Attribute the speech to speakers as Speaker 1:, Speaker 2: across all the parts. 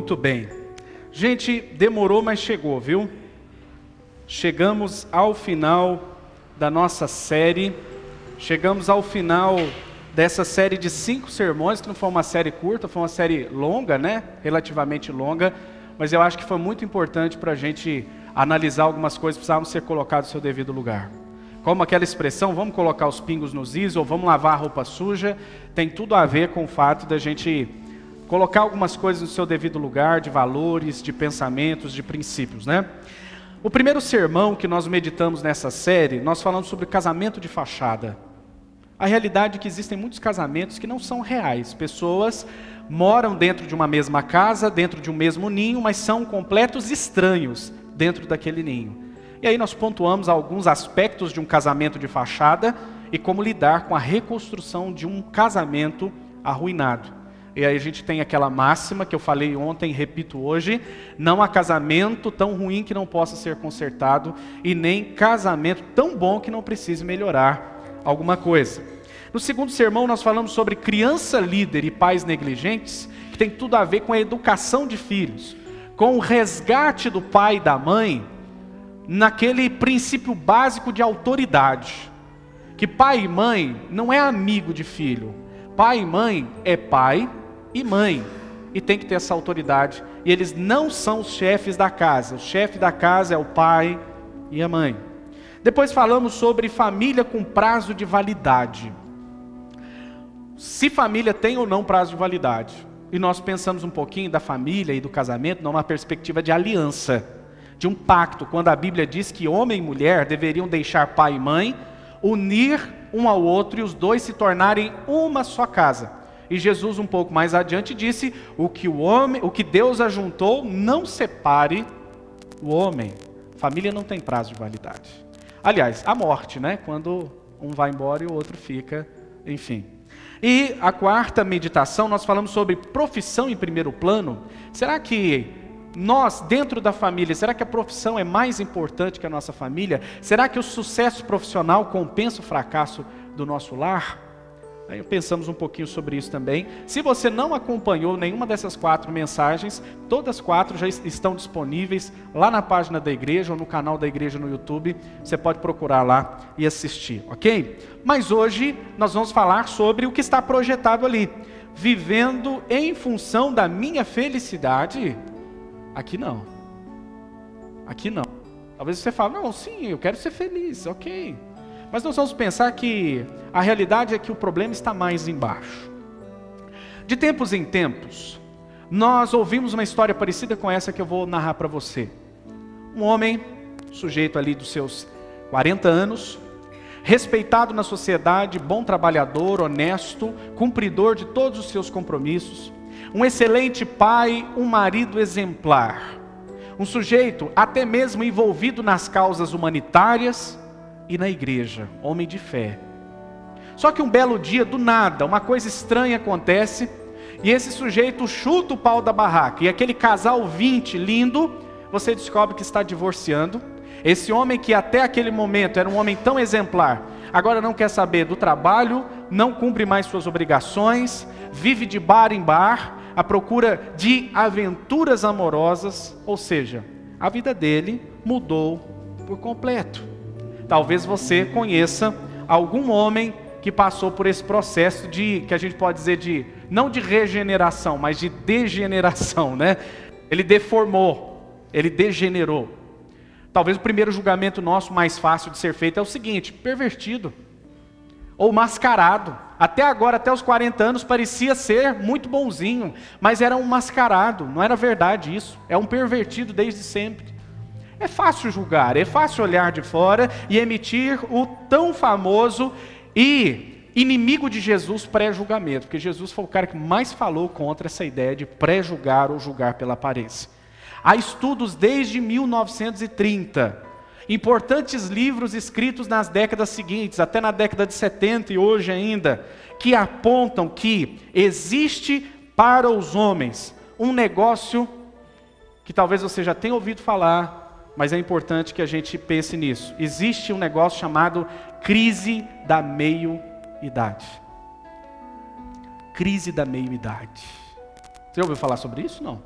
Speaker 1: Muito bem. Gente, demorou, mas chegou, viu? Chegamos ao final da nossa série. Chegamos ao final dessa série de 5 sermões, que não foi uma série curta, foi uma série longa, né? Relativamente longa. Mas eu acho que foi muito importante para a gente analisar algumas coisas que precisavam ser colocadas no seu devido lugar. Como aquela expressão, vamos colocar os pingos nos is, ou vamos lavar a roupa suja, tem tudo a ver com o fato da gente colocar algumas coisas no seu devido lugar, de valores, de pensamentos, de princípios, né? O primeiro sermão que nós meditamos nessa série, nós falamos sobre casamento de fachada. A realidade é que existem muitos casamentos que não são reais. Pessoas moram dentro de uma mesma casa, dentro de um mesmo ninho, mas são completos estranhos dentro daquele ninho. E aí nós pontuamos alguns aspectos de um casamento de fachada e como lidar com a reconstrução de um casamento arruinado. E aí a gente tem aquela máxima que eu falei ontem e repito hoje: não há casamento tão ruim que não possa ser consertado e nem casamento tão bom que não precise melhorar alguma coisa. No segundo sermão nós falamos sobre criança líder e pais negligentes, que tem tudo a ver com a educação de filhos, com o resgate do pai e da mãe naquele princípio básico de autoridade, que pai e mãe não é amigo de filho, pai e mãe é pai e mãe, e tem que ter essa autoridade, e eles não são os chefes da casa, o chefe da casa é o pai e a mãe. Depois falamos sobre família com prazo de validade, se família tem ou não prazo de validade, e nós pensamos um pouquinho da família e do casamento numa perspectiva de aliança, de um pacto, quando a Bíblia diz que homem e mulher deveriam deixar pai e mãe, unir um ao outro e os dois se tornarem uma só casa. E Jesus um pouco mais adiante disse: o que Deus ajuntou, não separe o homem. Família não tem prazo de validade. Aliás, a morte, né? Quando um vai embora e o outro fica, enfim. E a quarta meditação, nós falamos sobre profissão em primeiro plano. Será que nós, dentro da família, será que a profissão é mais importante que a nossa família? Será que o sucesso profissional compensa o fracasso do nosso lar? Aí pensamos um pouquinho sobre isso também. Se você não acompanhou nenhuma dessas 4 mensagens, todas 4 já estão disponíveis lá na página da igreja ou no canal da igreja no YouTube. Você pode procurar lá e assistir, ok? Mas hoje nós vamos falar sobre o que está projetado ali. Vivendo em função da minha felicidade. Aqui não. Aqui não. Talvez você fale: não, sim, eu quero ser feliz, ok. Mas nós vamos pensar que a realidade é que o problema está mais embaixo. De tempos em tempos, nós ouvimos uma história parecida com essa que eu vou narrar para você. Um homem, sujeito ali dos seus 40 anos, respeitado na sociedade, bom trabalhador, honesto, cumpridor de todos os seus compromissos, um excelente pai, um marido exemplar, um sujeito até mesmo envolvido nas causas humanitárias e na igreja, homem de fé. Só que um belo dia, do nada, uma coisa estranha acontece, e esse sujeito chuta o pau da barraca, e aquele casal 20 lindo, você descobre que está divorciando. Esse homem que até aquele momento era um homem tão exemplar, agora não quer saber do trabalho, não cumpre mais suas obrigações, vive de bar em bar, à procura de aventuras amorosas, ou seja, a vida dele mudou por completo. Talvez você conheça algum homem que passou por esse processo de, que a gente pode dizer de, não de regeneração, mas de degeneração, né? Ele deformou, ele degenerou. Talvez o primeiro julgamento nosso mais fácil de ser feito é o seguinte: pervertido, ou mascarado. Até agora, até os 40 anos, parecia ser muito bonzinho, mas era um mascarado, não era verdade isso, é um pervertido desde sempre. É fácil julgar, é fácil olhar de fora e emitir o tão famoso e inimigo de Jesus pré-julgamento, porque Jesus foi o cara que mais falou contra essa ideia de pré-julgar ou julgar pela aparência. Há estudos desde 1930, importantes livros escritos nas décadas seguintes, até na década de 70 e hoje ainda, que apontam que existe para os homens um negócio que talvez você já tenha ouvido falar, mas é importante que a gente pense nisso. Existe um negócio chamado crise da meio-idade. Crise da meio-idade. Você já ouviu falar sobre isso? Não.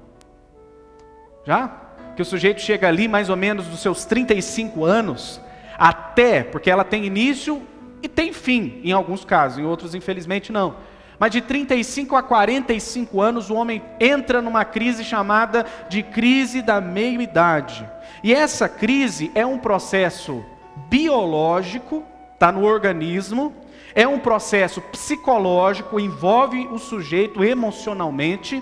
Speaker 1: Já? Que o sujeito chega ali mais ou menos dos seus 35 anos, até, porque ela tem início e tem fim, em alguns casos, em outros infelizmente não. Mas de 35 a 45 anos o homem entra numa crise chamada de crise da meia-idade. E essa crise é um processo biológico, está no organismo, é um processo psicológico, envolve o sujeito emocionalmente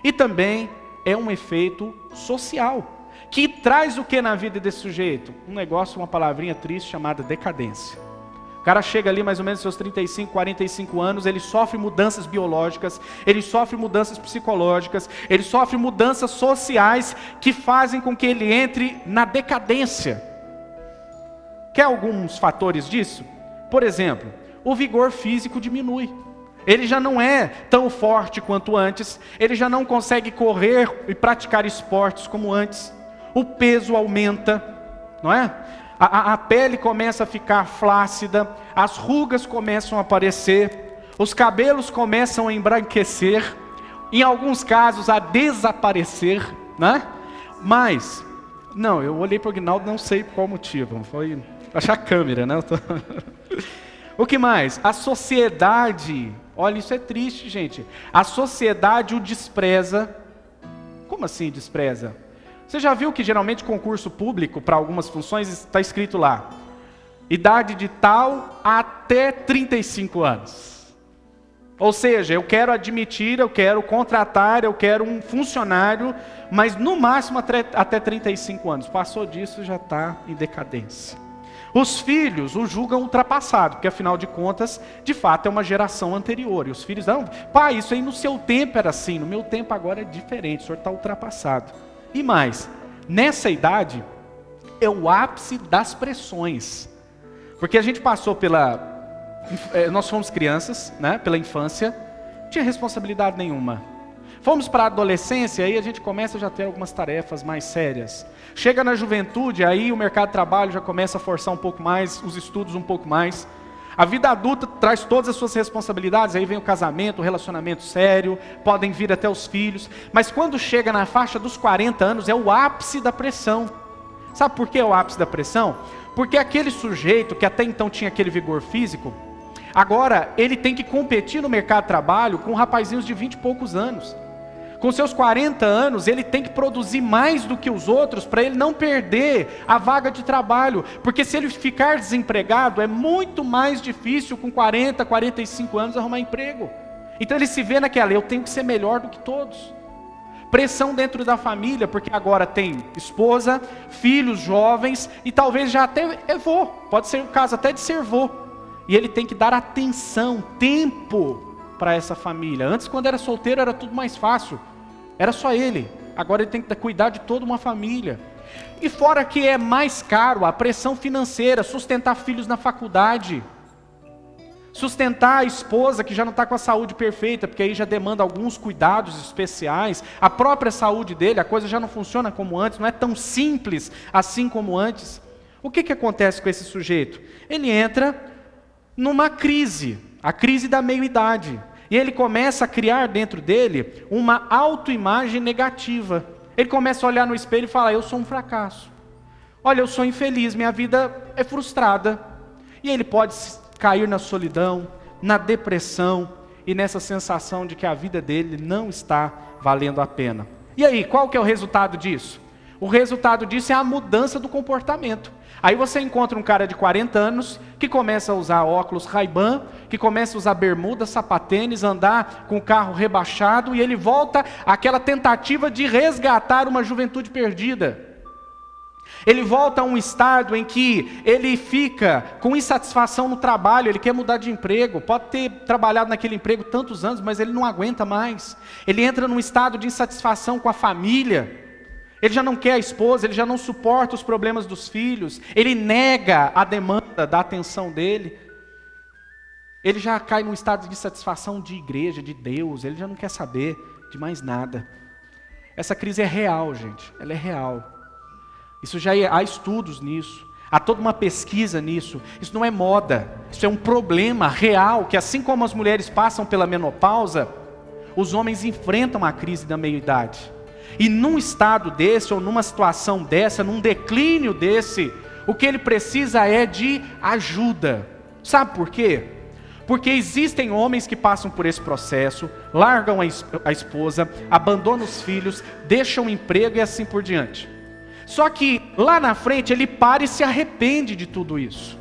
Speaker 1: e também é um efeito social, que traz o que na vida desse sujeito? Um negócio, uma palavrinha triste chamada decadência. O cara chega ali mais ou menos seus 35, 45 anos, ele sofre mudanças biológicas, ele sofre mudanças psicológicas, ele sofre mudanças sociais que fazem com que ele entre na decadência. Quer alguns fatores disso? Por exemplo, o vigor físico diminui. Ele já não é tão forte quanto antes, ele já não consegue correr e praticar esportes como antes. O peso aumenta, não é? A pele começa a ficar flácida, as rugas começam a aparecer, os cabelos começam a embranquecer, em alguns casos a desaparecer, né? Mas, não, eu olhei para o Aguinaldo, não sei por qual motivo, foi achar a câmera, né? O que mais? A sociedade, olha, isso é triste, gente. A sociedade o despreza. Como assim despreza? Você já viu que geralmente concurso público, para algumas funções, está escrito lá, idade de tal até 35 anos. Ou seja, eu quero admitir, eu quero contratar, eu quero um funcionário, mas no máximo até 35 anos. Passou disso, já está em decadência. Os filhos o julgam ultrapassado, porque afinal de contas, de fato é uma geração anterior. E os filhos, não, pai, isso aí no seu tempo era assim, no meu tempo agora é diferente, o senhor está ultrapassado. E mais, nessa idade, é o ápice das pressões. Porque a gente passou nós fomos crianças, né, pela infância, não tinha responsabilidade nenhuma. Fomos para a adolescência, aí a gente começa a já ter algumas tarefas mais sérias. Chega na juventude, aí o mercado de trabalho já começa a forçar um pouco mais, os estudos um pouco mais. A vida adulta traz todas as suas responsabilidades, aí vem o casamento, o relacionamento sério, podem vir até os filhos. Mas quando chega na faixa dos 40 anos, é o ápice da pressão. Sabe por que é o ápice da pressão? Porque aquele sujeito que até então tinha aquele vigor físico, agora ele tem que competir no mercado de trabalho com rapazinhos de 20 e poucos anos. Com seus 40 anos, ele tem que produzir mais do que os outros para ele não perder a vaga de trabalho. Porque se ele ficar desempregado, é muito mais difícil com 40, 45 anos arrumar emprego. Então ele se vê naquela, eu tenho que ser melhor do que todos. Pressão dentro da família, porque agora tem esposa, filhos jovens e talvez já até é vô. Pode ser o caso até de ser vô. E ele tem que dar atenção, tempo para essa família. Antes, quando era solteiro, era tudo mais fácil. Era só ele. Agora ele tem que cuidar de toda uma família. E fora que é mais caro, a pressão financeira, sustentar filhos na faculdade, sustentar a esposa que já não está com a saúde perfeita, porque aí já demanda alguns cuidados especiais, a própria saúde dele, a coisa já não funciona como antes, não é tão simples assim como antes. O que acontece com esse sujeito? Ele entra numa crise, a crise da meia-idade. E ele começa a criar dentro dele uma autoimagem negativa. Ele começa a olhar no espelho e falar, eu sou um fracasso. Olha, eu sou infeliz, minha vida é frustrada. E ele pode cair na solidão, na depressão e nessa sensação de que a vida dele não está valendo a pena. E aí, qual que é o resultado disso? O resultado disso é a mudança do comportamento. Aí você encontra um cara de 40 anos que começa a usar óculos Ray-Ban, que começa a usar bermuda, sapatênis, andar com o carro rebaixado, e ele volta àquela tentativa de resgatar uma juventude perdida. Ele volta a um estado em que ele fica com insatisfação no trabalho, ele quer mudar de emprego, pode ter trabalhado naquele emprego tantos anos, mas ele não aguenta mais. Ele entra num estado de insatisfação com a família. Ele já não quer a esposa, ele já não suporta os problemas dos filhos, ele nega a demanda da atenção dele. Ele já cai num estado de insatisfação de igreja, de Deus, ele já não quer saber de mais nada. Essa crise é real, gente, ela é real. Há estudos nisso, há toda uma pesquisa nisso. Isso não é moda, isso é um problema real, que assim como as mulheres passam pela menopausa, os homens enfrentam a crise da meia-idade. E num estado desse, ou numa situação dessa, num declínio desse, o que ele precisa é de ajuda. Sabe por quê? Porque existem homens que passam por esse processo, largam a esposa, abandonam os filhos, deixam o emprego e assim por diante. Só que lá na frente ele para e se arrepende de tudo isso.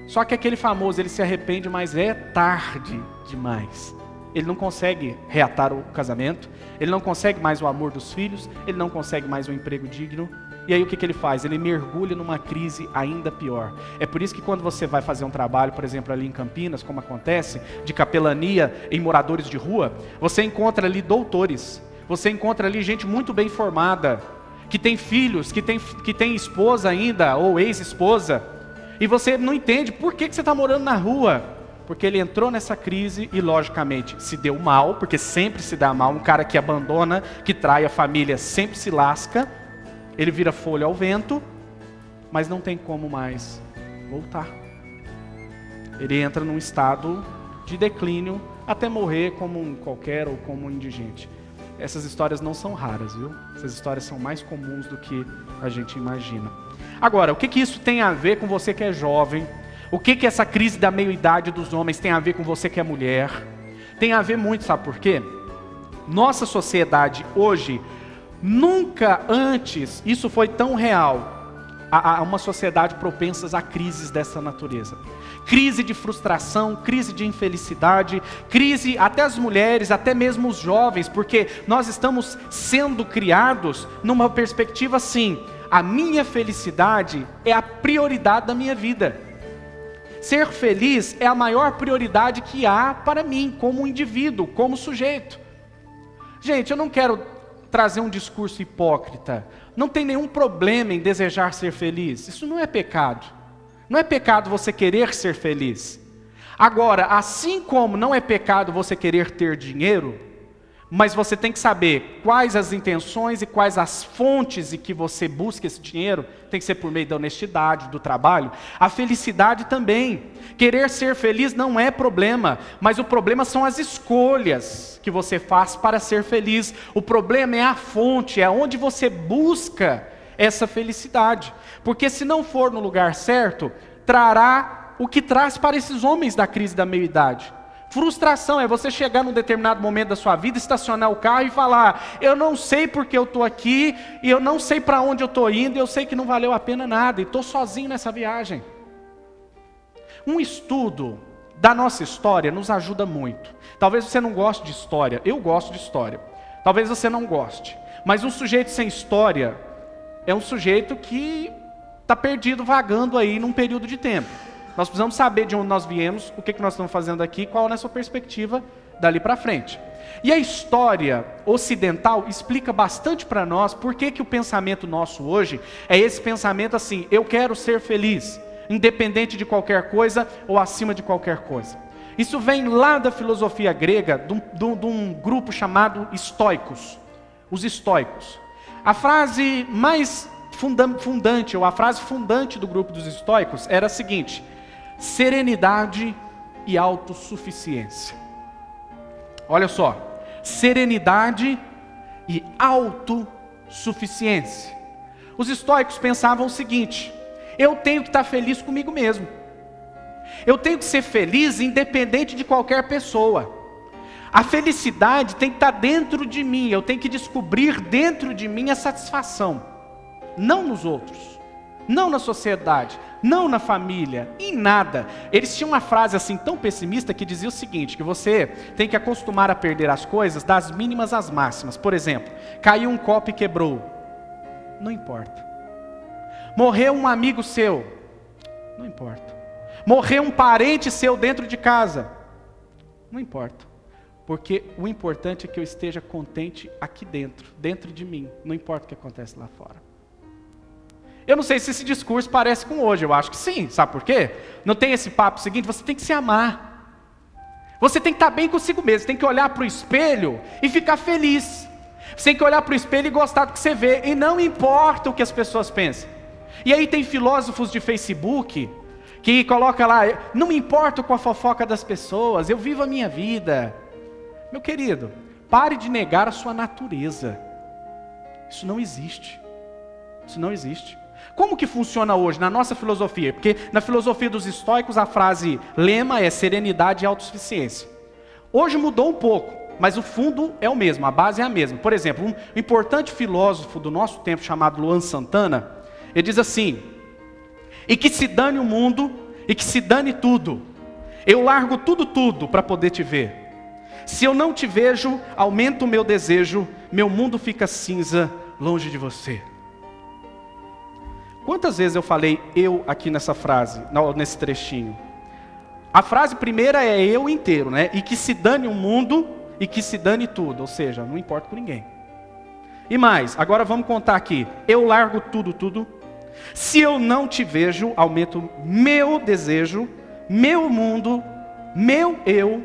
Speaker 1: Só que aquele famoso, ele se arrepende, mas é tarde demais. Ele não consegue reatar o casamento, ele não consegue mais o amor dos filhos, ele não consegue mais um emprego digno. E aí o que ele faz? Ele mergulha numa crise ainda pior. É por isso que quando você vai fazer um trabalho, por exemplo, ali em Campinas, como acontece, de capelania em moradores de rua, você encontra ali doutores, você encontra ali gente muito bem formada, que tem filhos, que tem esposa ainda, ou ex-esposa, e você não entende por que você está morando na rua. Porque ele entrou nessa crise e, logicamente, se deu mal, porque sempre se dá mal. Um cara que abandona, que trai a família, sempre se lasca. Ele vira folha ao vento, mas não tem como mais voltar. Ele entra num estado de declínio, até morrer como um qualquer ou como um indigente. Essas histórias não são raras, viu? Essas histórias são mais comuns do que a gente imagina. Agora, o que isso tem a ver com você que é jovem? O que essa crise da meia-idade dos homens tem a ver com você que é mulher? Tem a ver muito, sabe por quê? Nossa sociedade hoje, nunca antes isso foi tão real. A uma sociedade propensa a crises dessa natureza. Crise de frustração, crise de infelicidade, crise até as mulheres, até mesmo os jovens, porque nós estamos sendo criados numa perspectiva assim: a minha felicidade é a prioridade da minha vida. Ser feliz é a maior prioridade que há para mim, como indivíduo, como sujeito. Gente, eu não quero trazer um discurso hipócrita. Não tem nenhum problema em desejar ser feliz. Isso não é pecado. Não é pecado você querer ser feliz. Agora, assim como não é pecado você querer ter dinheiro, mas você tem que saber quais as intenções e quais as fontes em que você busca esse dinheiro. Tem que ser por meio da honestidade, do trabalho. A felicidade também. Querer ser feliz não é problema, mas o problema são as escolhas que você faz para ser feliz. O problema é a fonte, é onde você busca essa felicidade. Porque se não for no lugar certo, trará o que traz para esses homens da crise da meia-idade. Frustração é você chegar num determinado momento da sua vida, estacionar o carro e falar: eu não sei porque eu estou aqui, e eu não sei para onde eu estou indo, e eu sei que não valeu a pena nada, e estou sozinho nessa viagem. Um estudo da nossa história nos ajuda muito. Talvez você não goste de história, eu gosto de história. Talvez você não goste, mas um sujeito sem história é um sujeito que está perdido, vagando aí num período de tempo. Nós precisamos saber de onde nós viemos, o que nós estamos fazendo aqui, qual é a nossa perspectiva dali para frente. E a história ocidental explica bastante para nós por que o pensamento nosso hoje é esse pensamento assim: eu quero ser feliz, independente de qualquer coisa ou acima de qualquer coisa. Isso vem lá da filosofia grega, de um grupo chamado estoicos, os estoicos. A frase mais fundante, ou a frase fundante do grupo dos estoicos era a seguinte: serenidade e autossuficiência. Olha só, serenidade e autossuficiência. Os estoicos pensavam o seguinte: eu tenho que estar feliz comigo mesmo. Eu tenho que ser feliz independente de qualquer pessoa. A felicidade tem que estar dentro de mim, eu tenho que descobrir dentro de mim a satisfação. Não nos outros, não na sociedade, não na família, em nada. Eles tinham uma frase assim tão pessimista que dizia o seguinte: que você tem que acostumar a perder as coisas das mínimas às máximas. Por exemplo, caiu um copo e quebrou, não importa. Morreu um amigo seu, não importa. Morreu um parente seu dentro de casa, não importa. Porque o importante é que eu esteja contente aqui dentro de mim, não importa o que acontece lá fora. Eu não sei se esse discurso parece com hoje, eu acho que sim, sabe por quê? Não tem esse papo seguinte: você tem que se amar. Você tem que estar bem consigo mesmo, tem que olhar para o espelho e ficar feliz. Você tem que olhar para o espelho e gostar do que você vê, e não importa o que as pessoas pensam. E aí tem filósofos de Facebook que colocam lá: não me importo com a fofoca das pessoas, eu vivo a minha vida. Meu querido, pare de negar a sua natureza. Isso não existe. Isso não existe. Como que funciona hoje na nossa filosofia? Porque na filosofia dos estoicos a frase lema é serenidade e autossuficiência. Hoje mudou um pouco, mas o fundo é o mesmo, a base é a mesma. Por exemplo, um importante filósofo do nosso tempo chamado Luan Santana, ele diz assim: e que se dane o mundo, e que se dane tudo. Eu largo tudo para poder te ver. Se eu não te vejo, aumenta o meu desejo, meu mundo fica cinza longe de você. Quantas vezes eu falei eu aqui nessa frase, nesse trechinho? A frase primeira é eu inteiro, né? E que se dane o mundo e que se dane tudo. Ou seja, não importa com ninguém. E mais, agora vamos contar aqui. Eu largo tudo. Se eu não te vejo, aumento meu desejo, meu mundo, meu eu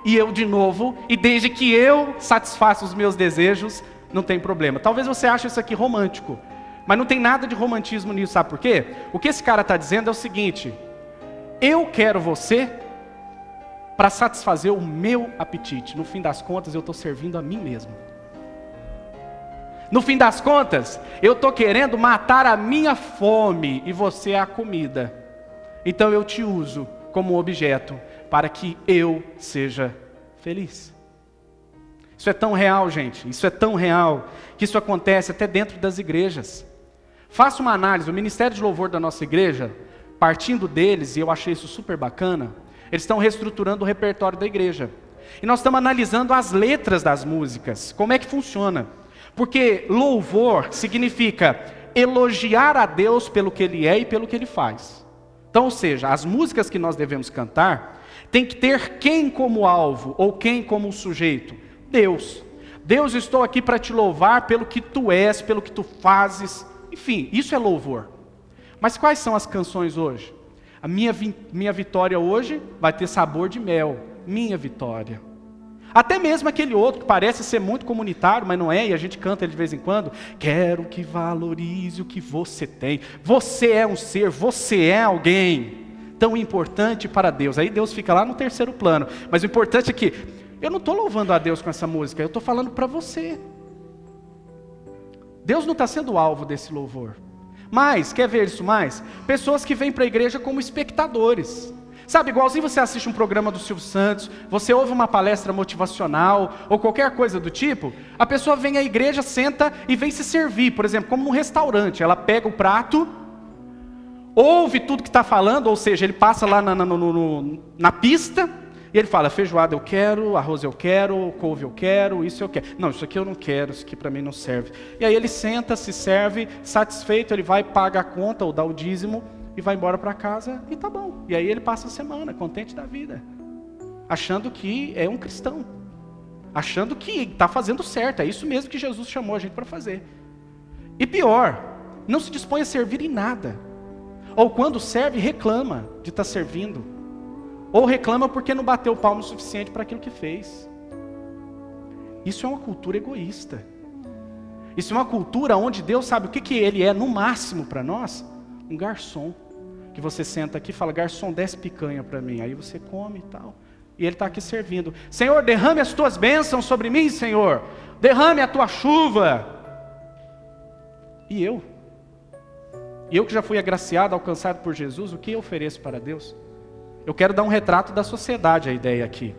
Speaker 1: e eu de novo. E desde que eu satisfaça os meus desejos, não tem problema. Talvez você ache isso aqui romântico. Mas não tem nada de romantismo nisso, sabe por quê? O que esse cara está dizendo é o seguinte: eu quero você para satisfazer o meu apetite. No fim das contas, eu estou servindo a mim mesmo. No fim das contas, eu estou querendo matar a minha fome e você é a comida. Então eu te uso como objeto para que eu seja feliz. Isso é tão real, gente. Isso é tão real que isso acontece até dentro das igrejas. Faça uma análise. O Ministério de Louvor da nossa igreja, partindo deles, e eu achei isso super bacana, eles estão reestruturando o repertório da igreja. E nós estamos analisando as letras das músicas. Como é que funciona? Porque louvor significa elogiar a Deus pelo que Ele é e pelo que Ele faz. Então, ou seja, as músicas que nós devemos cantar tem que ter quem como alvo ou quem como sujeito? Deus. Deus, estou aqui para te louvar pelo que tu és, pelo que tu fazes. Enfim, isso é louvor. Mas quais são as canções hoje? A minha vitória hoje vai ter sabor de mel. Minha vitória. Até mesmo aquele outro que parece ser muito comunitário, mas não é, e a gente canta ele de vez em quando. Quero que valorize o que você tem. Você é um ser, você é alguém tão importante para Deus. Aí Deus fica lá no terceiro plano. Mas o importante é que eu não estou louvando a Deus com essa música, eu estou falando para você. Deus não está sendo o alvo desse louvor. Mas, quer ver isso mais? Pessoas que vêm para a igreja como espectadores. Sabe, igualzinho você assiste um programa do Silvio Santos, você ouve uma palestra motivacional, ou qualquer coisa do tipo, a pessoa vem à igreja, senta e vem se servir, por exemplo, como num restaurante. Ela pega o prato, ouve tudo que está falando, ou seja, ele passa lá na pista, e ele fala, feijoada eu quero, arroz eu quero, couve eu quero, isso eu quero. Não, isso aqui eu não quero, isso aqui para mim não serve. E aí ele senta, se serve, satisfeito, ele vai, paga a conta ou dá o dízimo e vai embora para casa e tá bom. E aí ele passa a semana, contente da vida, achando que é um cristão, achando que está fazendo certo, é isso mesmo que Jesus chamou a gente para fazer. E pior, não se dispõe a servir em nada. Ou quando serve, reclama de estar servindo. Ou reclama porque não bateu palmo o suficiente para aquilo que fez. Isso é uma cultura egoísta. Isso é uma cultura onde Deus sabe o que Ele é no máximo para nós? Um garçom. Que você senta aqui e fala, garçom, desce picanha para mim. Aí você come e tal. E Ele está aqui servindo. Senhor, derrame as tuas bênçãos sobre mim, Senhor. Derrame a tua chuva. E eu? E eu que já fui agraciado, alcançado por Jesus, o que eu ofereço para Deus? Eu quero dar um retrato da sociedade, a ideia aqui.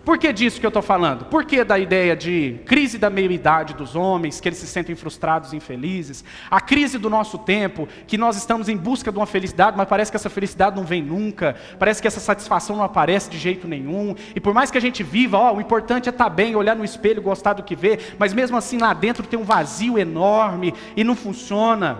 Speaker 1: Por que disso que eu estou falando? Por que da ideia de crise da meia-idade dos homens, que eles se sentem frustrados e infelizes? A crise do nosso tempo, que nós estamos em busca de uma felicidade, mas parece que essa felicidade não vem nunca, parece que essa satisfação não aparece de jeito nenhum, e por mais que a gente viva, o importante é estar bem, olhar no espelho, gostar do que vê, mas mesmo assim lá dentro tem um vazio enorme e não funciona.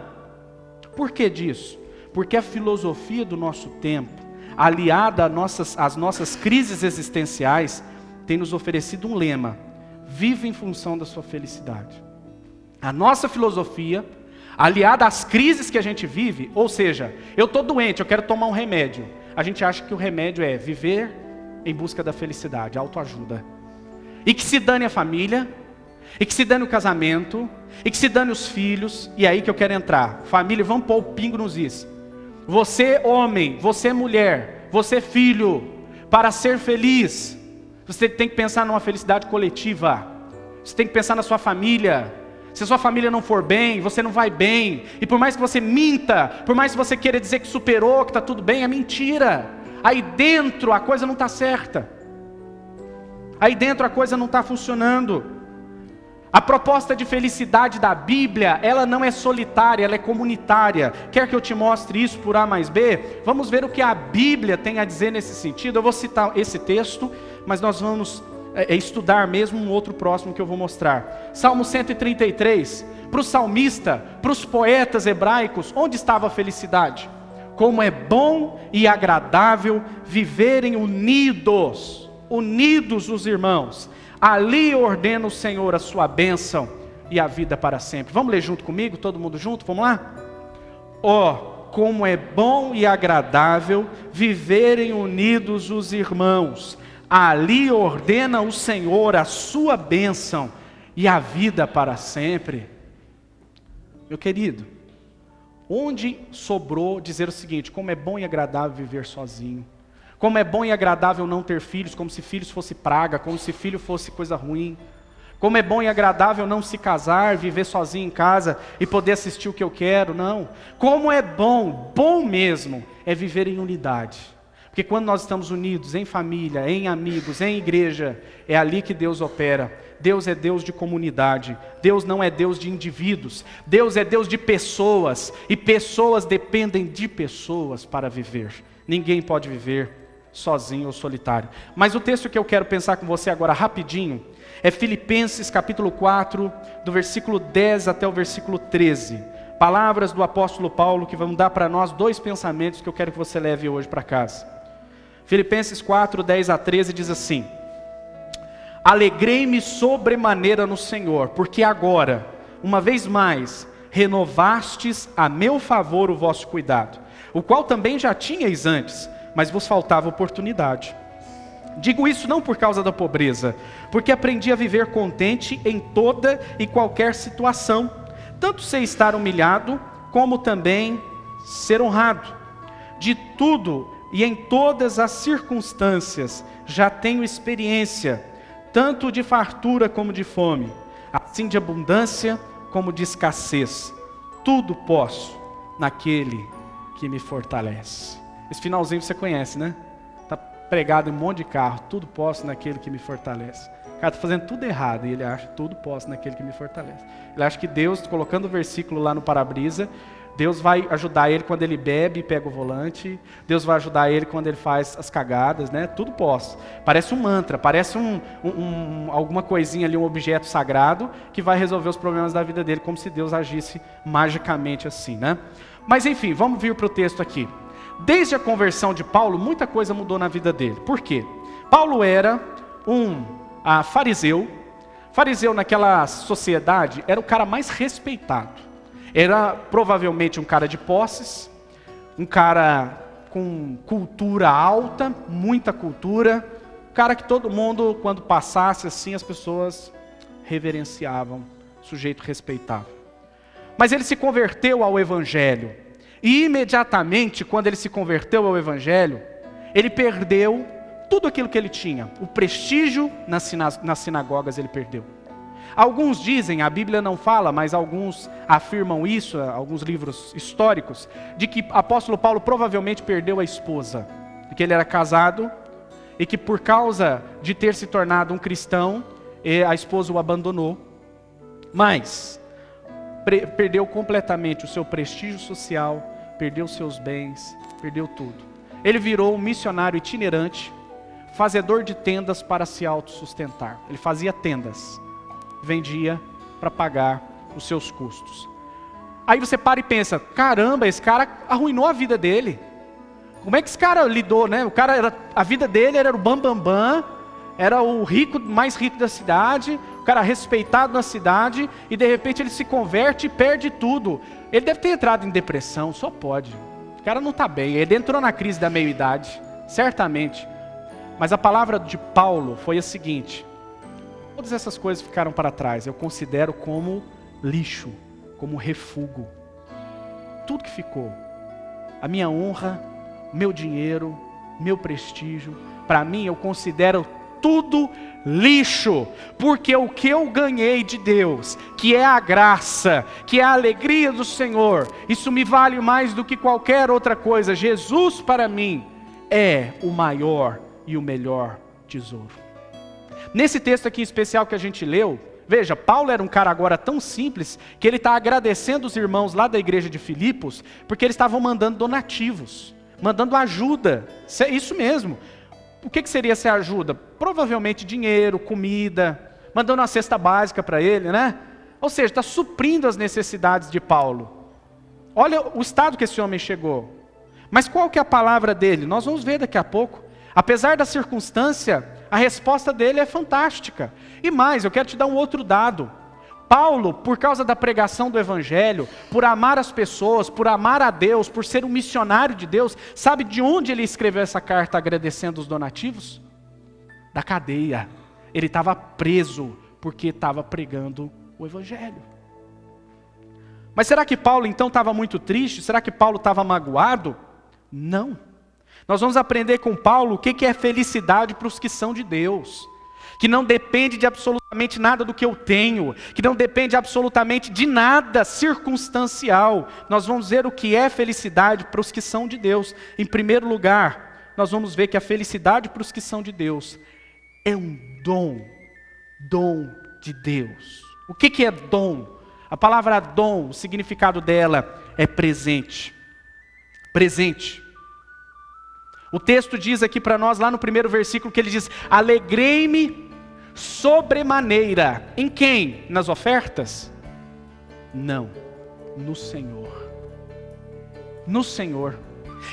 Speaker 1: Por que disso? Porque a filosofia do nosso tempo, aliada às nossas crises existenciais, tem nos oferecido um lema: vive em função da sua felicidade. A nossa filosofia, aliada às crises que a gente vive, ou seja, eu estou doente, eu quero tomar um remédio. A gente acha que o remédio é viver em busca da felicidade, autoajuda. E que se dane a família, e que se dane o casamento, e que se dane os filhos, e é aí que eu quero entrar. Família, vamos pôr o pingo nos is. Você homem, você mulher, você filho, para ser feliz, você tem que pensar numa felicidade coletiva. Você tem que pensar na sua família. Se a sua família não for bem, você não vai bem. E por mais que você minta, por mais que você queira dizer que superou, que está tudo bem, é mentira. Aí dentro a coisa não está certa. Aí dentro a coisa não está funcionando. A proposta de felicidade da Bíblia, ela não é solitária, ela é comunitária. Quer que eu te mostre isso por A mais B? Vamos ver o que a Bíblia tem a dizer nesse sentido. Eu vou citar esse texto, mas nós vamos estudar mesmo um outro próximo que eu vou mostrar. Salmo 133, para o salmista, para os poetas hebraicos, onde estava a felicidade? Como é bom e agradável viverem unidos os irmãos. Ali ordena o Senhor a sua bênção e a vida para sempre. Vamos ler junto comigo, todo mundo junto? Vamos lá? Como é bom e agradável viverem unidos os irmãos. Ali ordena o Senhor a sua bênção e a vida para sempre. Meu querido, onde sobrou dizer o seguinte: como é bom e agradável viver sozinho. Como é bom e agradável não ter filhos, como se filhos fosse praga, como se filho fosse coisa ruim. Como é bom e agradável não se casar, viver sozinho em casa e poder assistir o que eu quero, não. Como é bom mesmo, é viver em unidade. Porque quando nós estamos unidos em família, em amigos, em igreja, é ali que Deus opera. Deus é Deus de comunidade. Deus não é Deus de indivíduos. Deus é Deus de pessoas. E pessoas dependem de pessoas para viver. Ninguém pode viver sozinho ou solitário. Mas o texto que eu quero pensar com você agora rapidinho é Filipenses capítulo 4, do versículo 10 até o versículo 13. Palavras do apóstolo Paulo que vão dar para nós dois pensamentos que eu quero que você leve hoje para casa. Filipenses 4, 10 a 13 diz assim: Alegrei-me sobremaneira no Senhor, porque agora, uma vez mais, renovastes a meu favor o vosso cuidado, o qual também já tinhais antes, mas vos faltava oportunidade. Digo isso não por causa da pobreza, porque aprendi a viver contente em toda e qualquer situação, tanto sei estar humilhado, como também ser honrado. De tudo e em todas as circunstâncias já tenho experiência, tanto de fartura como de fome, assim de abundância como de escassez. Tudo posso naquele que me fortalece. Esse finalzinho você conhece, né? Está pregado em um monte de carro. Tudo posso naquele que me fortalece. O cara está fazendo tudo errado e ele acha tudo posso naquele que me fortalece. Ele acha que Deus, colocando o versículo lá no para-brisa, Deus vai ajudar ele quando ele bebe e pega o volante. Deus vai ajudar ele quando ele faz as cagadas, né? Tudo posso. Parece um mantra, parece alguma coisinha ali, um objeto sagrado que vai resolver os problemas da vida dele, como se Deus agisse magicamente assim, né? Mas enfim, vamos vir para o texto aqui. Desde a conversão de Paulo, muita coisa mudou na vida dele. Por quê? Paulo era um fariseu. Fariseu naquela sociedade era o cara mais respeitado. Era provavelmente um cara de posses, um cara com cultura alta, muita cultura. Um cara que todo mundo, quando passasse assim, as pessoas reverenciavam, sujeito respeitável. Mas ele se converteu ao Evangelho. E imediatamente, quando ele se converteu ao Evangelho, ele perdeu tudo aquilo que ele tinha. O prestígio nas sinagogas ele perdeu. Alguns dizem, a Bíblia não fala, mas alguns afirmam isso, alguns livros históricos, de que o apóstolo Paulo provavelmente perdeu a esposa. Que ele era casado e que por causa de ter se tornado um cristão, a esposa o abandonou. Mas perdeu completamente o seu prestígio social, perdeu seus bens, perdeu tudo. Ele virou um missionário itinerante, fazedor de tendas para se autossustentar. Ele fazia tendas, vendia para pagar os seus custos. Aí você para e pensa, caramba, esse cara arruinou a vida dele. Como é que esse cara lidou, né? A vida dele era o bambambam, era o mais rico da cidade, o cara respeitado na cidade, e de repente ele se converte e perde tudo. Ele deve ter entrado em depressão, só pode. O cara não está bem, ele entrou na crise da meia-idade, certamente. Mas a palavra de Paulo foi a seguinte: todas essas coisas ficaram para trás, eu considero como lixo, como refúgio. Tudo que ficou, a minha honra, meu dinheiro, meu prestígio, para mim eu considero tudo lixo, porque o que eu ganhei de Deus, que é a graça, que é a alegria do Senhor, isso me vale mais do que qualquer outra coisa. Jesus para mim é o maior e o melhor tesouro. Nesse texto aqui especial que a gente leu, veja, Paulo era um cara agora tão simples, que ele está agradecendo os irmãos lá da igreja de Filipos, porque eles estavam mandando donativos, mandando ajuda, isso mesmo. O que seria essa ajuda? Provavelmente dinheiro, comida, mandando uma cesta básica para ele, né? Ou seja, está suprindo as necessidades de Paulo. Olha o estado que esse homem chegou. Mas qual que é a palavra dele? Nós vamos ver daqui a pouco. Apesar da circunstância, a resposta dele é fantástica. E mais, eu quero te dar um outro dado. Paulo, por causa da pregação do Evangelho, por amar as pessoas, por amar a Deus, por ser um missionário de Deus, sabe de onde ele escreveu essa carta agradecendo os donativos? Da cadeia. Ele estava preso porque estava pregando o Evangelho. Mas será que Paulo então estava muito triste? Será que Paulo estava magoado? Não. Nós vamos aprender com Paulo o que é felicidade para os que são de Deus. Que não depende de absolutamente nada do que eu tenho, que não depende absolutamente de nada circunstancial. Nós vamos ver o que é felicidade para os que são de Deus. Em primeiro lugar, nós vamos ver que a felicidade para os que são de Deus é um dom de Deus. O que é dom? A palavra dom, o significado dela é presente. Presente. O texto diz aqui para nós, lá no primeiro versículo, que ele diz: alegrei-me sobremaneira. Em quem? Nas ofertas? Não, no Senhor. No Senhor.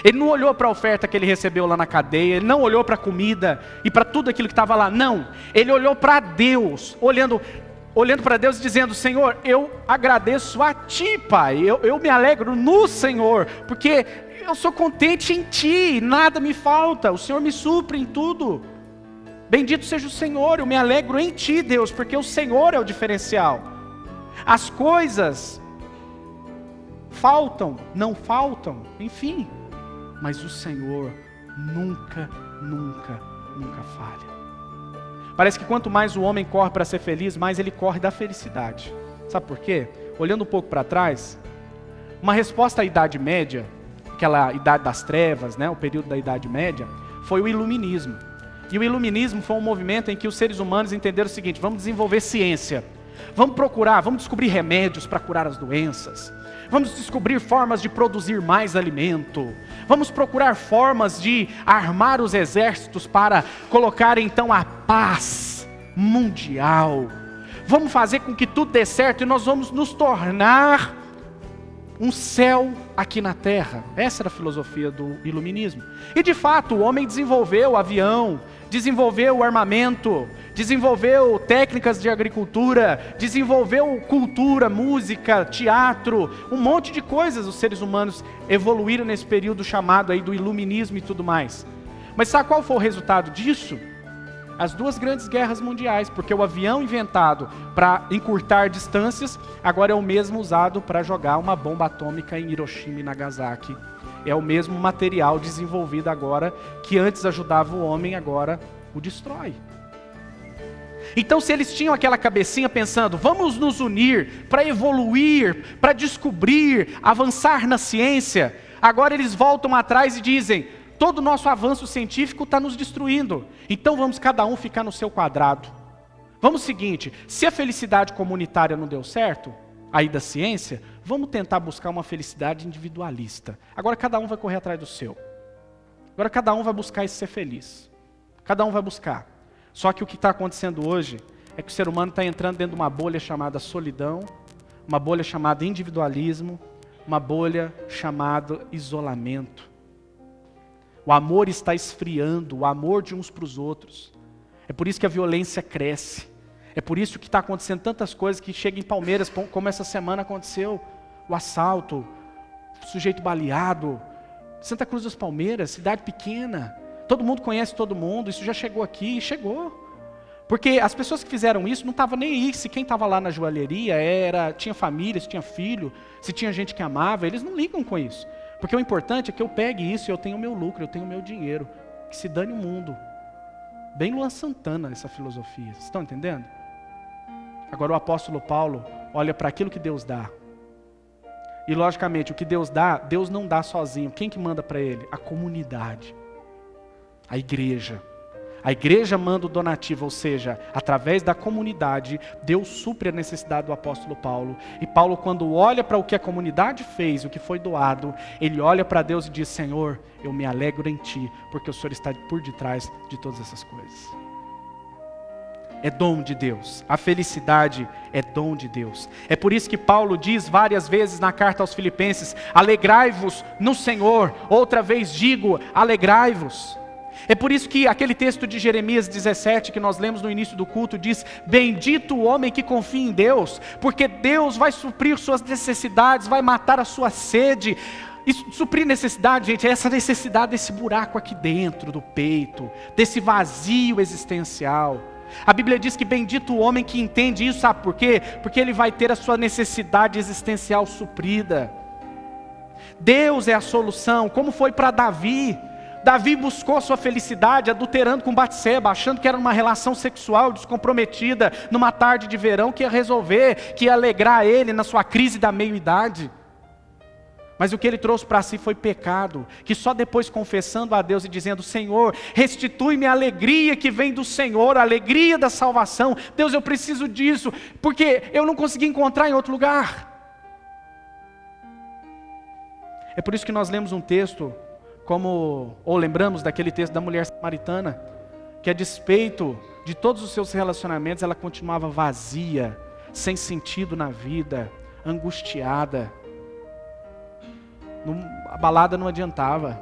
Speaker 1: Ele não olhou para a oferta que ele recebeu lá na cadeia, ele não olhou para a comida e para tudo aquilo que estava lá, não. Ele olhou para Deus, olhando para Deus e dizendo: Senhor, eu agradeço a Ti, Pai, eu me alegro no Senhor, porque eu sou contente em Ti, nada me falta, o Senhor me supre em tudo. Bendito seja o Senhor, eu me alegro em Ti, Deus, porque o Senhor é o diferencial. As coisas faltam, não faltam, enfim, mas o Senhor nunca falha. Parece que quanto mais o homem corre para ser feliz, mais ele corre da felicidade. Sabe por quê? Olhando um pouco para trás, uma resposta à Idade Média, aquela Idade das Trevas, né, o período da Idade Média, foi o Iluminismo. E o Iluminismo foi um movimento em que os seres humanos entenderam o seguinte: vamos desenvolver ciência, vamos descobrir remédios para curar as doenças, vamos descobrir formas de produzir mais alimento, vamos procurar formas de armar os exércitos para colocar então a paz mundial, vamos fazer com que tudo dê certo e nós vamos nos tornar um céu aqui na terra. Essa era a filosofia do Iluminismo. E de fato o homem desenvolveu o avião, desenvolveu o armamento, desenvolveu técnicas de agricultura, desenvolveu cultura, música, teatro, um monte de coisas os seres humanos evoluíram nesse período chamado aí do Iluminismo e tudo mais. Mas sabe qual foi o resultado disso? As duas grandes guerras mundiais, porque o avião inventado para encurtar distâncias, agora é o mesmo usado para jogar uma bomba atômica em Hiroshima e Nagasaki. É o mesmo material desenvolvido agora, que antes ajudava o homem, agora o destrói. Então, se eles tinham aquela cabecinha pensando, vamos nos unir para evoluir, para descobrir, avançar na ciência, agora eles voltam atrás e dizem: todo o nosso avanço científico está nos destruindo, então vamos cada um ficar no seu quadrado. Vamos o seguinte, se a felicidade comunitária não deu certo, aí da ciência, vamos tentar buscar uma felicidade individualista. Agora cada um vai correr atrás do seu. Agora cada um vai buscar esse ser feliz. Cada um vai buscar. Só que o que está acontecendo hoje é que o ser humano está entrando dentro de uma bolha chamada solidão, uma bolha chamada individualismo, uma bolha chamada isolamento. O amor está esfriando, o amor de uns para os outros. É por isso que a violência cresce. É por isso que está acontecendo tantas coisas que chegam em Palmeiras, como essa semana aconteceu. O assalto, o sujeito baleado. Santa Cruz das Palmeiras, cidade pequena. Todo mundo conhece todo mundo, isso já chegou aqui, chegou. Porque as pessoas que fizeram isso não estavam nem aí, se quem estava lá na joalheria tinha família, se tinha filho, se tinha gente que amava, eles não ligam com isso. Porque o importante é que eu pegue isso e eu tenho o meu lucro, eu tenho o meu dinheiro. Que se dane o mundo. Bem Luan Santana essa filosofia, vocês estão entendendo? Agora o apóstolo Paulo olha para aquilo que Deus dá. E logicamente, o que Deus dá, Deus não dá sozinho. Quem que manda para ele? A comunidade. A igreja. A igreja manda o donativo, ou seja, através da comunidade, Deus supre a necessidade do apóstolo Paulo. E Paulo, quando olha para o que a comunidade fez, o que foi doado, ele olha para Deus e diz: Senhor, eu me alegro em Ti, porque o Senhor está por detrás de todas essas coisas. É dom de Deus. A felicidade é dom de Deus. É por isso que Paulo diz várias vezes na carta aos Filipenses: alegrai-vos no Senhor. Outra vez digo, alegrai-vos. É por isso que aquele texto de Jeremias 17, que nós lemos no início do culto, diz: bendito o homem que confia em Deus, porque Deus vai suprir suas necessidades, vai matar a sua sede. E suprir necessidade, gente, é essa necessidade desse buraco aqui dentro do peito, desse vazio existencial. A Bíblia diz que bendito o homem que entende isso, sabe por quê? Porque ele vai ter a sua necessidade existencial suprida. Deus é a solução, como foi para Davi. Davi buscou sua felicidade adulterando com Batseba, achando que era uma relação sexual descomprometida, numa tarde de verão, que ia resolver, que ia alegrar ele na sua crise da meia-idade. Mas o que ele trouxe para si foi pecado, que só depois confessando a Deus e dizendo: Senhor, restitui-me a alegria que vem do Senhor, a alegria da salvação. Deus, eu preciso disso, porque eu não consegui encontrar em outro lugar. É por isso que nós lemos um texto, ou lembramos daquele texto da mulher samaritana, que a despeito de todos os seus relacionamentos, ela continuava vazia, sem sentido na vida, angustiada. A balada não adiantava.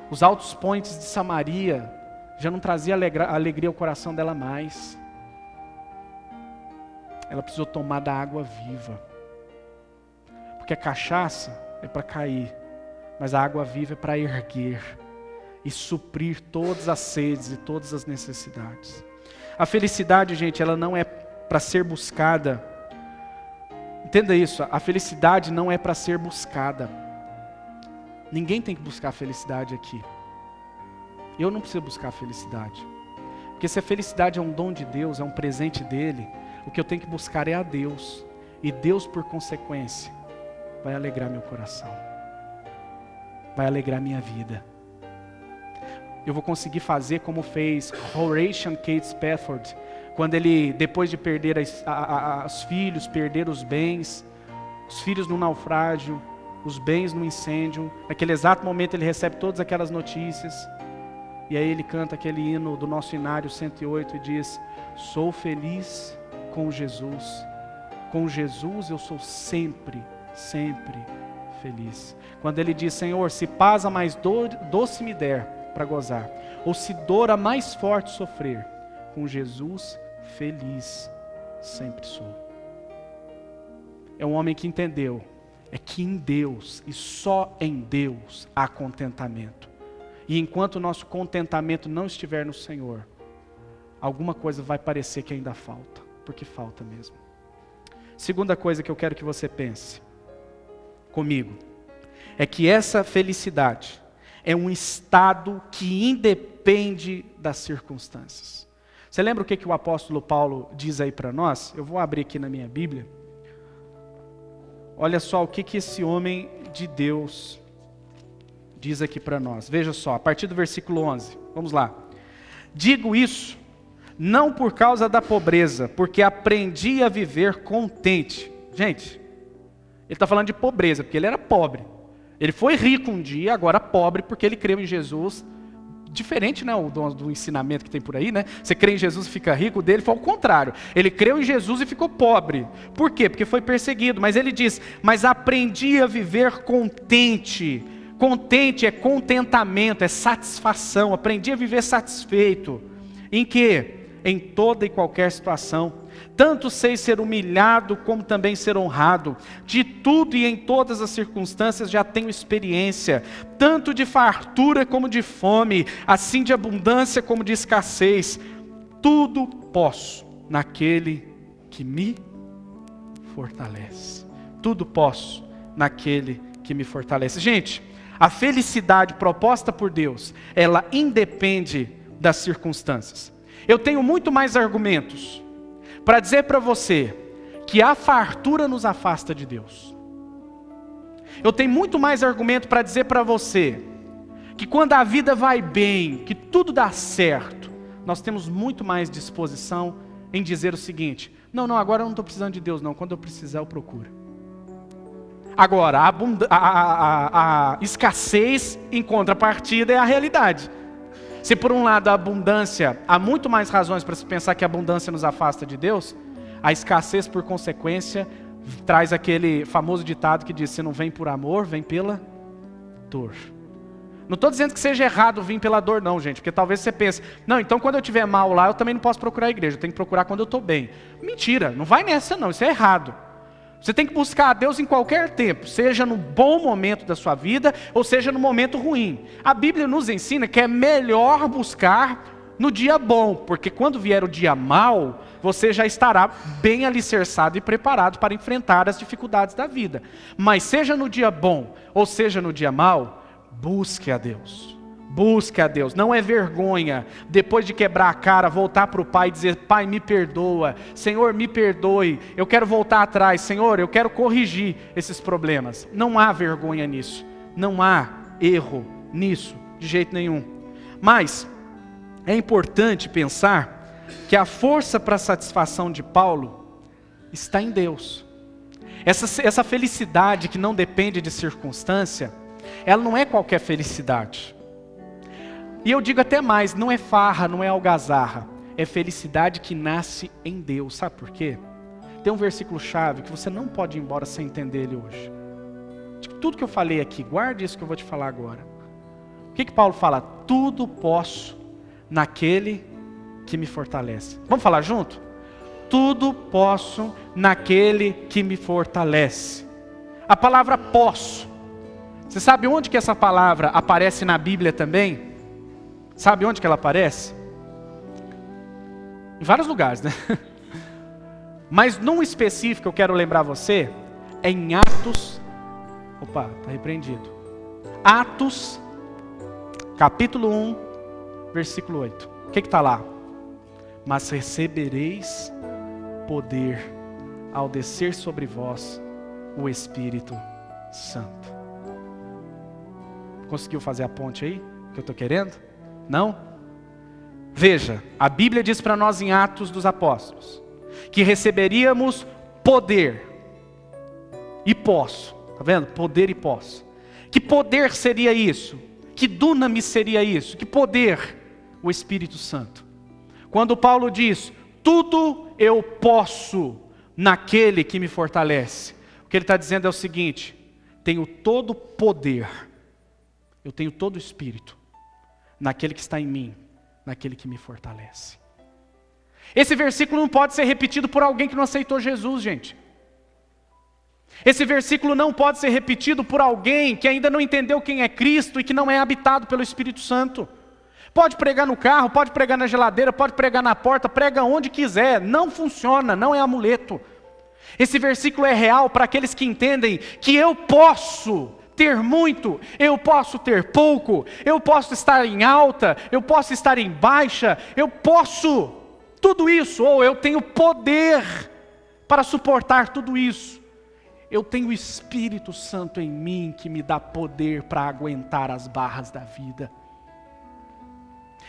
Speaker 1: Os altos points de Samaria já não trazia alegria ao coração dela mais. Ela precisou tomar da água viva. Porque a cachaça é para cair, mas a água viva é para erguer e suprir todas as sedes e todas as necessidades. A felicidade, gente, ela não é para ser buscada. Entenda isso, a felicidade não é para ser buscada. Ninguém tem que buscar a felicidade aqui. Eu não preciso buscar a felicidade. Porque se a felicidade é um dom de Deus, é um presente dele, o que eu tenho que buscar é a Deus. E Deus, por consequência, vai alegrar meu coração. Vai alegrar minha vida. Eu vou conseguir fazer como fez Horatio Cade Spafford, quando ele, depois de perder os filhos, perder os bens, os filhos no naufrágio, os bens no incêndio, naquele exato momento ele recebe todas aquelas notícias, e aí ele canta aquele hino do nosso Inário 108 e diz: sou feliz com Jesus eu sou sempre, sempre feliz. Quando ele diz: Senhor, se paz a mais doce me der para gozar, ou se dor a mais forte sofrer, com Jesus feliz sempre sou. É um homem que entendeu, é que em Deus e só em Deus há contentamento. E enquanto o nosso contentamento não estiver no Senhor, alguma coisa vai parecer que ainda falta, porque falta mesmo. Segunda coisa que eu quero que você pense comigo, é que essa felicidade é um estado que independe das circunstâncias. Você lembra o que o apóstolo Paulo diz aí para nós? Eu vou abrir aqui na minha Bíblia. Olha só o que esse homem de Deus diz aqui para nós. Veja só, a partir do versículo 11. Vamos lá. Digo isso, não por causa da pobreza, porque aprendi a viver contente. Gente, ele está falando de pobreza, porque ele era pobre. Ele foi rico um dia, agora pobre, porque ele creu em Jesus. Diferente, né, do ensinamento que tem por aí, né? Você crê em Jesus e fica rico, o dele foi ao contrário. Ele creu em Jesus e ficou pobre. Por quê? Porque foi perseguido. Mas ele diz: mas aprendi a viver contente. Contente é contentamento, é satisfação. Aprendi a viver satisfeito. Em quê? Em toda e qualquer situação. Tanto sei ser humilhado, como também ser honrado. De tudo e em todas as circunstâncias já tenho experiência, tanto de fartura como de fome, assim de abundância como de escassez. Tudo posso naquele que me fortalece. Tudo posso naquele que me fortalece. Gente, a felicidade proposta por Deus, ela independe das circunstâncias. Eu tenho muito mais argumentos para dizer para você que a fartura nos afasta de Deus. Eu tenho muito mais argumento para dizer para você que quando a vida vai bem, que tudo dá certo, nós temos muito mais disposição em dizer o seguinte: não, agora eu não estou precisando de Deus não, quando eu precisar eu procuro. Agora, a escassez em contrapartida é a realidade. Se por um lado a abundância, há muito mais razões para se pensar que a abundância nos afasta de Deus, a escassez por consequência traz aquele famoso ditado que diz: se não vem por amor, vem pela dor. Não estou dizendo que seja errado vir pela dor não, gente, porque talvez você pense: não, então quando eu estiver mal lá, eu também não posso procurar a igreja, eu tenho que procurar quando eu estou bem. Mentira, não vai nessa não, isso é errado. Você tem que buscar a Deus em qualquer tempo, seja no bom momento da sua vida, ou seja no momento ruim. A Bíblia nos ensina que é melhor buscar no dia bom, porque quando vier o dia mau, você já estará bem alicerçado e preparado para enfrentar as dificuldades da vida. Mas seja no dia bom, ou seja no dia mau, busque a Deus. Busque a Deus, não é vergonha, depois de quebrar a cara, voltar para o Pai e dizer: Pai, me perdoa, Senhor, me perdoe, eu quero voltar atrás, Senhor, eu quero corrigir esses problemas. Não há vergonha nisso, não há erro nisso, de jeito nenhum. Mas é importante pensar que a força para a satisfação de Paulo está em Deus. Essa felicidade que não depende de circunstância, ela não é qualquer felicidade. E eu digo até mais, não é farra, não é algazarra, é felicidade que nasce em Deus. Sabe por quê? Tem um versículo chave que você não pode ir embora sem entender ele hoje. Tudo que eu falei aqui, guarde isso que eu vou te falar agora. O que Paulo fala? Tudo posso naquele que me fortalece. Vamos falar junto? Tudo posso naquele que me fortalece. A palavra posso. Você sabe onde que essa palavra aparece na Bíblia também? Sabe onde que ela aparece? Em vários lugares, né? Mas num específico eu quero lembrar você, é em Atos. Opa, está repreendido. Atos, capítulo 1, versículo 8. O que está lá? Mas recebereis poder ao descer sobre vós o Espírito Santo. Conseguiu fazer a ponte aí? Que eu estou querendo? Não? Veja, a Bíblia diz para nós em Atos dos Apóstolos que receberíamos poder e posso. Está vendo? Poder e posso. Que poder seria isso? Que dunamis seria isso? Que poder? O Espírito Santo. Quando Paulo diz: tudo eu posso naquele que me fortalece, o que ele está dizendo é o seguinte: tenho todo poder, eu tenho todo o Espírito naquele que está em mim, naquele que me fortalece. Esse versículo não pode ser repetido por alguém que não aceitou Jesus, gente. Esse versículo não pode ser repetido por alguém que ainda não entendeu quem é Cristo e que não é habitado pelo Espírito Santo. Pode pregar no carro, pode pregar na geladeira, pode pregar na porta, prega onde quiser, não funciona, não é amuleto. Esse versículo é real para aqueles que entendem que eu posso ter muito, eu posso ter pouco, eu posso estar em alta, eu posso estar em baixa, eu posso tudo isso, ou eu tenho poder para suportar tudo isso. Eu tenho o Espírito Santo em mim que me dá poder para aguentar as barras da vida.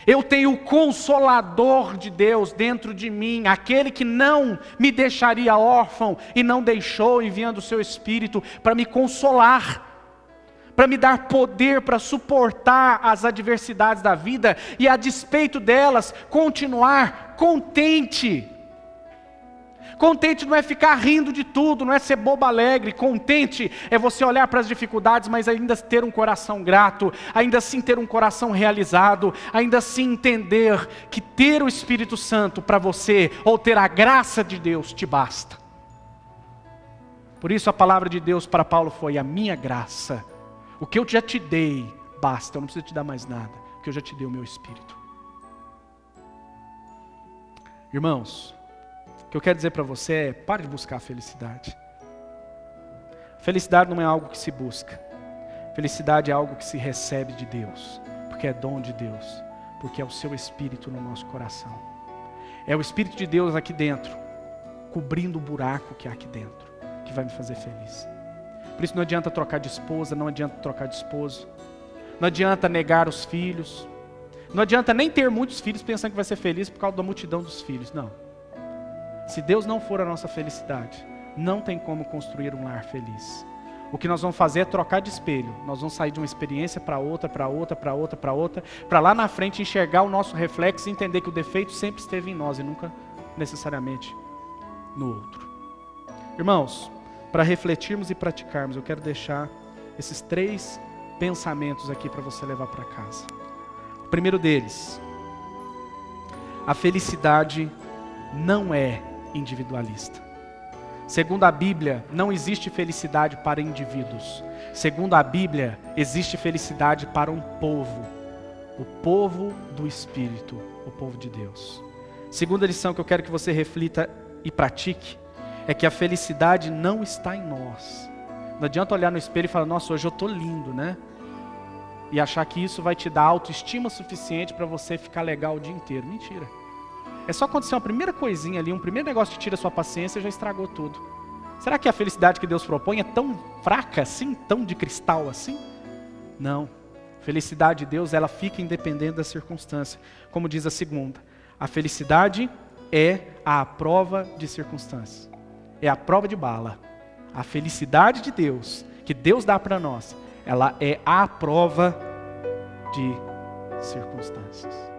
Speaker 1: Eu tenho o Consolador de Deus dentro de mim, aquele que não me deixaria órfão e não deixou, enviando o seu Espírito para me consolar, para me dar poder para suportar as adversidades da vida e, a despeito delas, continuar contente. Contente não é ficar rindo de tudo, não é ser bobo alegre. Contente é você olhar para as dificuldades, mas ainda ter um coração grato, ainda assim ter um coração realizado, ainda assim entender que ter o Espírito Santo para você, ou ter a graça de Deus, te basta. Por isso a palavra de Deus para Paulo foi: a minha graça, o que eu já te dei, basta, eu não preciso te dar mais nada, porque eu já te dei o meu Espírito. Irmãos, o que eu quero dizer para você é: pare de buscar a felicidade. Felicidade não é algo que se busca. Felicidade é algo que se recebe de Deus, porque é dom de Deus. Porque é o seu Espírito no nosso coração. É o Espírito de Deus aqui dentro, cobrindo o buraco que há aqui dentro, que vai me fazer feliz. Por isso não adianta trocar de esposa, não adianta trocar de esposo. Não adianta negar os filhos. Não adianta nem ter muitos filhos pensando que vai ser feliz por causa da multidão dos filhos. Não. Se Deus não for a nossa felicidade, não tem como construir um lar feliz. O que nós vamos fazer é trocar de espelho. Nós vamos sair de uma experiência para outra, para outra, para outra, para outra, para lá na frente enxergar o nosso reflexo e entender que o defeito sempre esteve em nós e nunca necessariamente no outro. Irmãos, para refletirmos e praticarmos, eu quero deixar esses 3 pensamentos aqui para você levar para casa. O primeiro deles, a felicidade não é individualista. Segundo a Bíblia, não existe felicidade para indivíduos. Segundo a Bíblia, existe felicidade para um povo. O povo do Espírito, o povo de Deus. Segunda lição que eu quero que você reflita e pratique, é que a felicidade não está em nós. Não adianta olhar no espelho e falar, nossa, hoje eu estou lindo, né? E achar que isso vai te dar autoestima suficiente para você ficar legal o dia inteiro. Mentira. É só acontecer uma primeira coisinha ali, um primeiro negócio que tira a sua paciência e já estragou tudo. Será que a felicidade que Deus propõe é tão fraca assim, tão de cristal assim? Não. A felicidade de Deus, ela fica independente da circunstância. Como diz a segunda, a felicidade é a prova de circunstâncias. É a prova de bala. A felicidade de Deus, que Deus dá para nós, ela é a prova de circunstâncias.